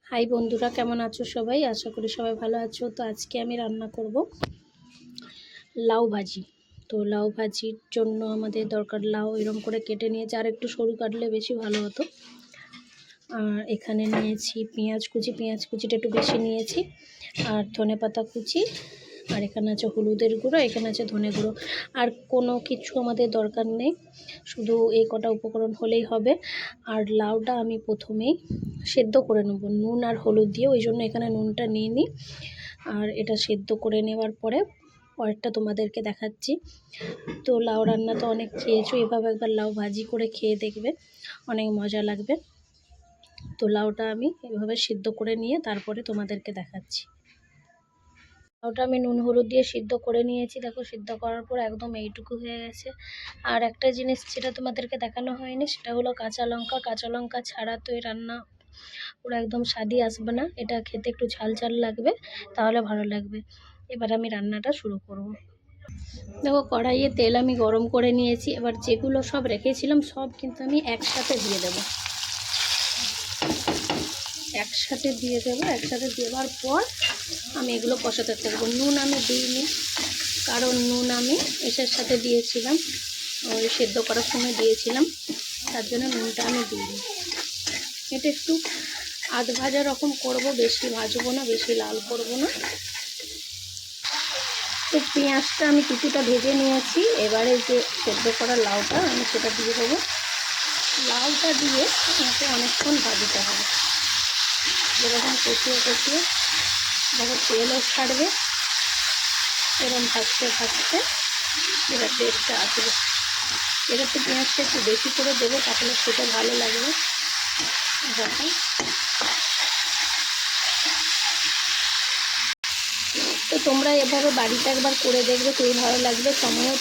High বন্ধুরা, কেমন আছো সবাই? আশা করি সবাই ভালো আছো। তো আজকে আমি রান্না করব লাউ ভাজি। তো লাউ ভাজির জন্য আমাদের দরকার লাউ এরকম করে কেটে নিয়েছি, আর একটু সরু কাটলে বেশি ভালো হতো। আর এখানে নিয়েছি পেঁয়াজ কুচিটা একটু বেশি নিয়েছি, আর ধনেপাতা কুচি, আর এখানে আছে হলুদের গুঁড়ো, এখানে আছে ধনে গুঁড়ো। আর কোনো কিছু আমাদের দরকার নেই, শুধু এই কটা উপকরণ হলেই হবে। আর লাউটা আমি প্রথমেই সেদ্ধ করে নেব নুন আর হলুদ দিয়ে, ওই জন্য এখানে নুনটা নিয়ে নিই। আর এটা সেদ্ধ করে নেওয়ার পরেরটা তোমাদেরকে দেখাচ্ছি। তো লাউ রান্না তো অনেক খেয়েছো, এভাবে একবার লাউ ভাজি করে খেয়ে দেখবে, অনেক মজা লাগবে। তো লাউটা আমি এভাবে সিদ্ধ করে নিয়ে তারপরে তোমাদেরকে দেখাচ্ছি। লাউটা আমি নুন হলুদ দিয়ে সিদ্ধ করে নিয়েছি। দেখো, সিদ্ধ করার পর একদম এইটুকু হয়ে গেছে। আর একটা জিনিস যেটা তোমাদেরকে দেখানো হয়নি, সেটা হলো কাঁচা লঙ্কা ছাড়া তো এই রান্না পুরো একদম স্বাদই আসবে না। এটা খেতে একটু ঝাল ঝাল লাগবে, তাহলে ভালো লাগবে। এবার আমি রান্নাটা শুরু করব। দেখো, কড়াইয়ে তেল আমি গরম করে নিয়েছি। এবার যেগুলো সব রেখেছিলাম সব কিন্তু আমি একসাথে দিয়ে দেবো। একসাথে দেওয়ার পর আমি এগুলো কষাতে থাকবো। নুন আমি দিইনি, কারণ নুন আমি এসের সাথে দিয়েছিলাম, ওই সেদ্ধ করার সময় দিয়েছিলাম, তার জন্য নুনটা আমি দিইনি। এটা একটু আধ ভাজা রকম করব, বেশি ভাজবো না, বেশি লাল করব না। তো পেঁয়াজটা আমি কিছুটা ভেজে নিয়েছি। এবারে যে সেদ্ধ করা লাউটা আমি সেটা দিয়ে দেবো। লাউটা দিয়ে আমাকে অনেকক্ষণ ভাজতে হবে, যেরকম কষিয়ে যখন তেলও ছাড়বে, এরকম ভাজতে এবার টেস্টটা আসবে। এটা তো পেঁয়াজটা একটু বেশি করে দেবো, তাহলে সেটা ভালো লাগবে। যখন তো তোমরা এভাবে বাড়িতে একবার করে দেখবে, খুবই ভালো লাগবে। সময়ও